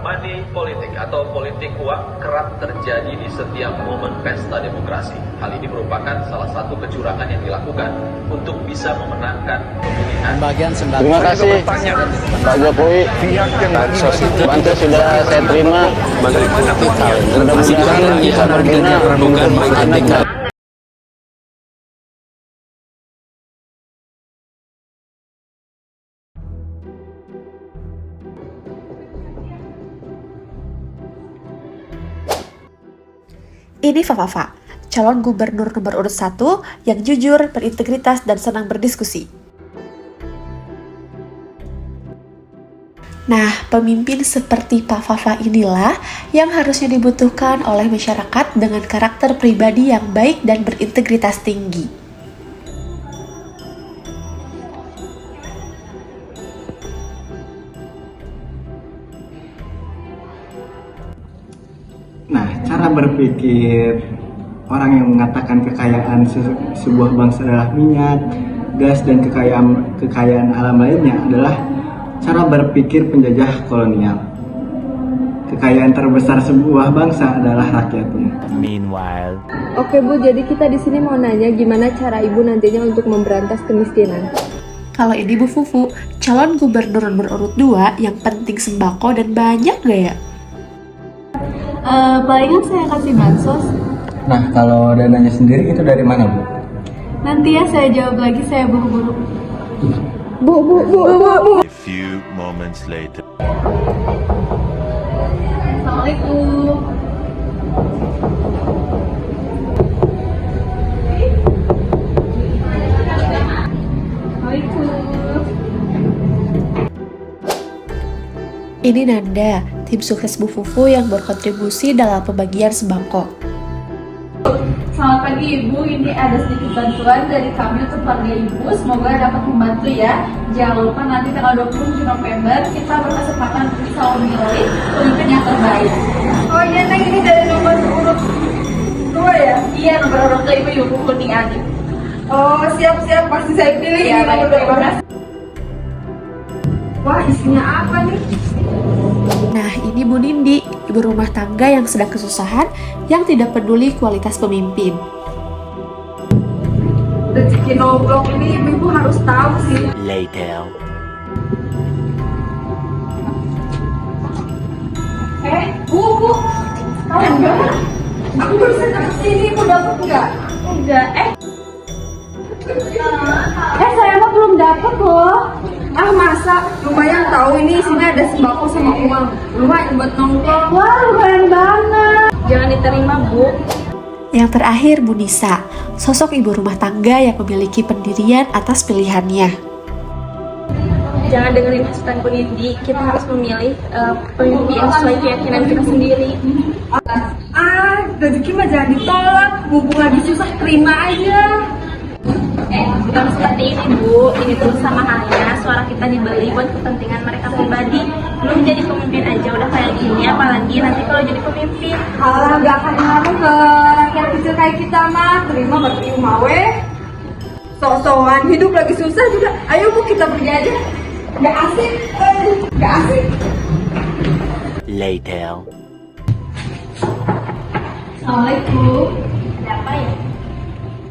money politik atau politik uang kerap terjadi di setiap momen pesta demokrasi. Hal ini merupakan salah satu kecurangan yang dilakukan untuk bisa memenangkan pemilihan. Terima kasih Pak Jokowi. Bantu sudah saya terima. Mudah-mudahan bisa berguna untuk anak. Ini Fafafa, calon gubernur nomor urut 1 yang jujur, berintegritas, dan senang berdiskusi. Nah, pemimpin seperti Pak Fafa inilah yang harusnya dibutuhkan oleh masyarakat dengan karakter pribadi yang baik dan berintegritas tinggi. Nah, cara berpikir orang yang mengatakan kekayaan sebuah bangsa adalah minyak, gas, dan kekayaan alam lainnya adalah cara berpikir penjajah kolonial. Kekayaan terbesar sebuah bangsa adalah rakyatnya. Meanwhile. Oke Bu, jadi kita di sini mau nanya gimana cara Ibu nantinya untuk memberantas kemiskinan. Kalau ini Bu Fufu, calon gubernur nomor urut 2 yang penting sembako dan banyak gak ya? Palingan saya kasih bansos. Nah, kalau dananya sendiri itu dari mana, Bu? Nanti ya saya jawab lagi, saya buru-buru. Bu. A few moments later. Assalamualaikum. Ini Nanda, tim sukses Bu Fufu yang berkontribusi dalam pembagian sembako. Selamat pagi Ibu, ini ada sedikit bantuan dari kami untuk keluarga Ibu. Semoga dapat membantu ya. Jangan lupa nanti tanggal 27 November kita berkesempatan untuk bisa memilih pemimpin yang terbaik. Oh iya, Neng, ini dari nomor urut 2 ya? Iya, nomor urut 2 Ibu Yubu Kuning Adi. Oh, siap-siap, pasti saya pilih ya. Baik, terima kasih. Wah, isinya apa nih? Nah, ini Bu Nindi, ibu rumah tangga yang sedang kesusahan, yang tidak peduli kualitas pemimpin. Rezeki noblok ini ibu harus tahu sih. Later. Bu, tahu enggak? Aku barusan dapet ini, Ibu dapat enggak? Enggak, saya mah belum dapat loh. Ah masa, lumayan tahu ini isinya ada sembako sama uang. Lumayan buat nongkrong. Wah, lumayan banget. Jangan diterima, Bu. Yang terakhir Bu Nisa, sosok ibu rumah tangga yang memiliki pendirian atas pilihannya. Jangan dengerin masukan Bu Nindi, kita harus memilih pemimpin sesuai keyakinan kita sendiri. Rezeki mah jangan ditolak, mumpung lagi susah terima aja. Bukan seperti ini Bu, ini tuh sama halnya suara kita dibeli buat kepentingan mereka pribadi. Belum jadi pemimpin aja udah kayak gini, apalagi nanti kalau jadi pemimpin. Alah, gak akan ngaruh ke rakyat kecil kayak kita mah, terima berterima weh. Sok-sokan hidup lagi susah juga, ayo Bu kita pergi aja. Gak asik. Later. Assalamualaikum. Ada apa ya?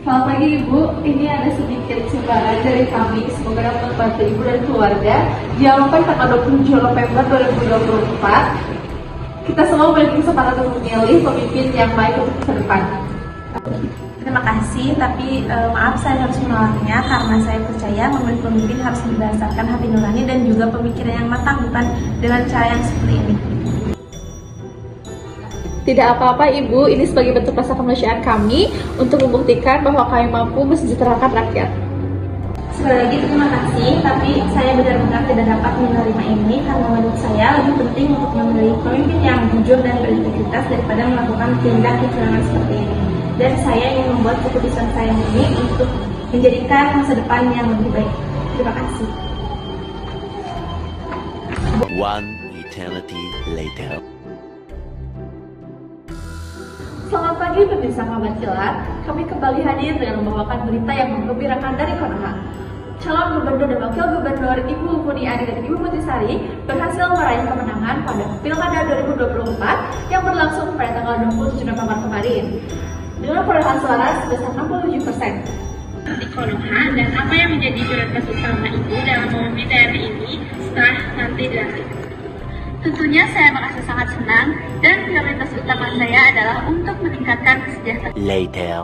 Selamat pagi Ibu, ini ada sedikit sumbangan dari kami. Semoga dapat membantu Ibu dan keluarga. Jangan lupa tanggal 27 November 2024 kita semua memiliki kesempatan untuk memilih pemimpin yang baik untuk masa depan. Terima kasih, tapi maaf saya harus menolaknya karena saya percaya memilih pemimpin harus berdasarkan hati nurani dan juga pemikiran yang matang, bukan dengan cara yang seperti ini. Tidak apa-apa Ibu, ini sebagai bentuk rasa kemanusiaan kami untuk membuktikan bahwa kami mampu mensejahterakan rakyat. Sekali lagi terima kasih, tapi saya benar-benar tidak dapat menerima ini karena menurut saya lebih penting untuk memilih pemimpin yang jujur dan berintegritas daripada melakukan tindak kecurangan seperti ini. Dan saya ingin membuat keputusan saya ini untuk menjadikan masa depan yang lebih baik. Terima kasih. One eternity later. Selamat pagi pemirsa Kabar Kilat, kami kembali hadir dengan membawakan berita yang menggembirakan dari Konoha. calon gubernur dan wakil gubernur Ibu Muni Ari dan Ibu Mutisari berhasil meraih kemenangan pada Pilkada 2024 yang berlangsung pada tanggal 27 November kemarin dengan perolehan suara sebesar 67%. Titik Konoha dan apa yang menjadi prioritas utama Ibu dalam memimpin daerah ini setelah nanti dilantik? Tentunya saya merasa sangat senang dan prioritas utama saya adalah untuk meningkatkan kesejahteraan. Later.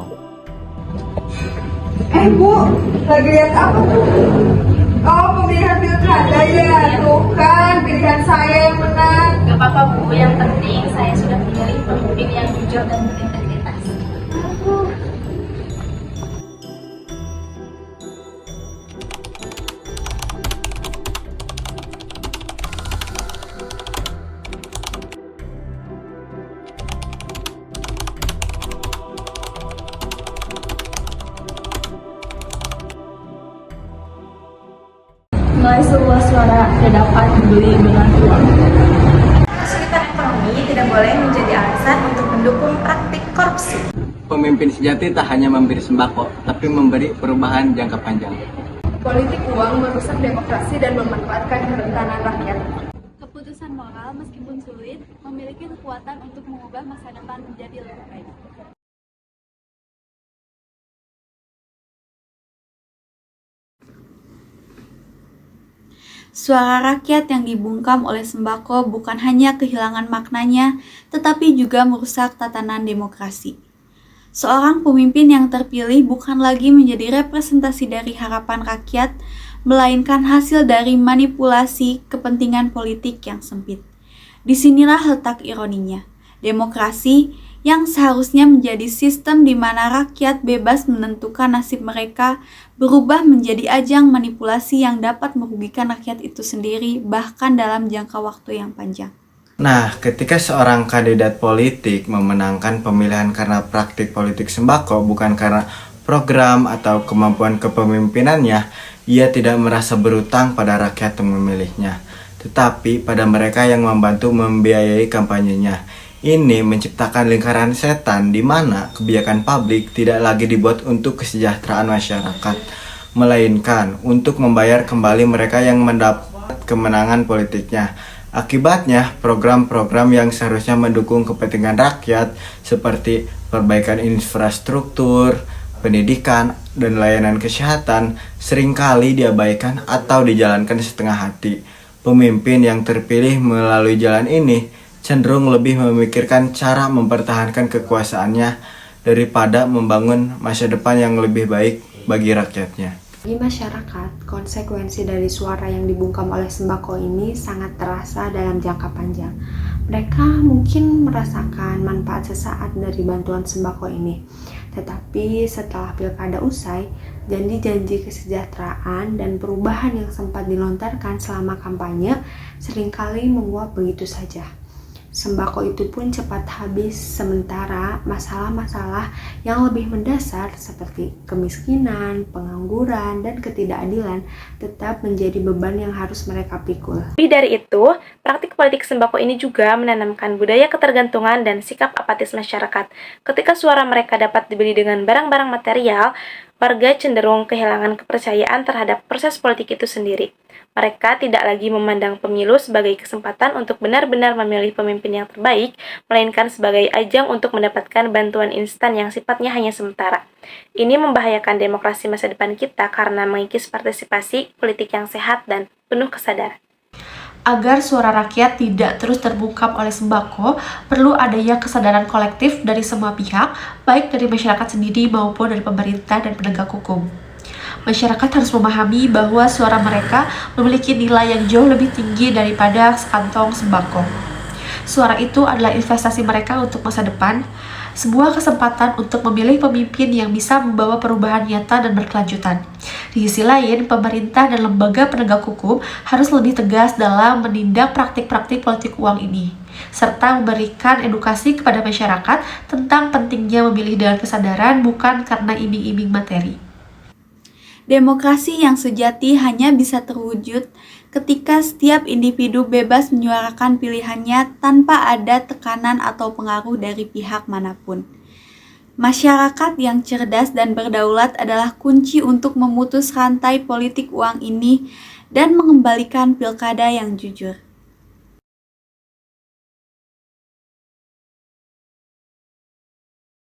Bu, lagi lihat apa tuh? Oh, pemilihan pilkada ya, tuh kan pilihan saya yang menang. Gak apa-apa Bu, yang penting saya sudah memilih pemimpin yang jujur dan berintegritas. Nilai sebuah suara tidak dapat dibeli dengan uang. Kesulitan ekonomi tidak boleh menjadi alasan untuk mendukung praktik korupsi. Pemimpin sejati tak hanya memberi sembako, tapi memberi perubahan jangka panjang. Politik uang merusak demokrasi dan memanfaatkan kerentanan rakyat. Keputusan moral meskipun sulit memiliki kekuatan untuk mengubah masa depan menjadi lebih baik. Suara rakyat yang dibungkam oleh sembako bukan hanya kehilangan maknanya, tetapi juga merusak tatanan demokrasi. Seorang pemimpin yang terpilih bukan lagi menjadi representasi dari harapan rakyat, melainkan hasil dari manipulasi kepentingan politik yang sempit. Disinilah letak ironinya. Demokrasi yang seharusnya menjadi sistem di mana rakyat bebas menentukan nasib mereka, berubah menjadi ajang manipulasi yang dapat merugikan rakyat itu sendiri, bahkan dalam jangka waktu yang panjang. Nah, ketika seorang kandidat politik memenangkan pemilihan karena praktik politik sembako, bukan karena program atau kemampuan kepemimpinannya, ia tidak merasa berutang pada rakyat yang memilihnya, tetapi pada mereka yang membantu membiayai kampanyenya. Ini menciptakan lingkaran setan di mana kebijakan publik tidak lagi dibuat untuk kesejahteraan masyarakat, melainkan untuk membayar kembali mereka yang mendapat kemenangan politiknya. Akibatnya, program-program yang seharusnya mendukung kepentingan rakyat seperti perbaikan infrastruktur, pendidikan, dan layanan kesehatan seringkali diabaikan atau dijalankan setengah hati. Pemimpin yang terpilih melalui jalan ini cenderung lebih memikirkan cara mempertahankan kekuasaannya daripada membangun masa depan yang lebih baik bagi rakyatnya. Bagi masyarakat, konsekuensi dari suara yang dibungkam oleh sembako ini sangat terasa dalam jangka panjang. Mereka mungkin merasakan manfaat sesaat dari bantuan sembako ini. Tetapi setelah pilkada usai, janji-janji kesejahteraan dan perubahan yang sempat dilontarkan selama kampanye seringkali menguap begitu saja. Sembako itu pun cepat habis, sementara masalah-masalah yang lebih mendasar seperti kemiskinan, pengangguran, dan ketidakadilan tetap menjadi beban yang harus mereka pikul. Lebih dari itu, praktik politik sembako ini juga menanamkan budaya ketergantungan dan sikap apatis masyarakat. Ketika suara mereka dapat dibeli dengan barang-barang material, warga cenderung kehilangan kepercayaan terhadap proses politik itu sendiri. Mereka tidak lagi memandang pemilu sebagai kesempatan untuk benar-benar memilih pemimpin yang terbaik, melainkan sebagai ajang untuk mendapatkan bantuan instan yang sifatnya hanya sementara. Ini membahayakan demokrasi masa depan kita karena mengikis partisipasi politik yang sehat dan penuh kesadaran. Agar suara rakyat tidak terus terbungkam oleh sembako, perlu adanya kesadaran kolektif dari semua pihak, baik dari masyarakat sendiri maupun dari pemerintah dan penegak hukum. Masyarakat harus memahami bahwa suara mereka memiliki nilai yang jauh lebih tinggi daripada sekantong sembako. Suara itu adalah investasi mereka untuk masa depan, sebuah kesempatan untuk memilih pemimpin yang bisa membawa perubahan nyata dan berkelanjutan. Di sisi lain, pemerintah dan lembaga penegak hukum harus lebih tegas dalam menindak praktik-praktik politik uang ini, serta memberikan edukasi kepada masyarakat tentang pentingnya memilih dengan kesadaran bukan karena iming-iming materi. Demokrasi yang sejati hanya bisa terwujud ketika setiap individu bebas menyuarakan pilihannya tanpa ada tekanan atau pengaruh dari pihak manapun. Masyarakat yang cerdas dan berdaulat adalah kunci untuk memutus rantai politik uang ini dan mengembalikan pilkada yang jujur.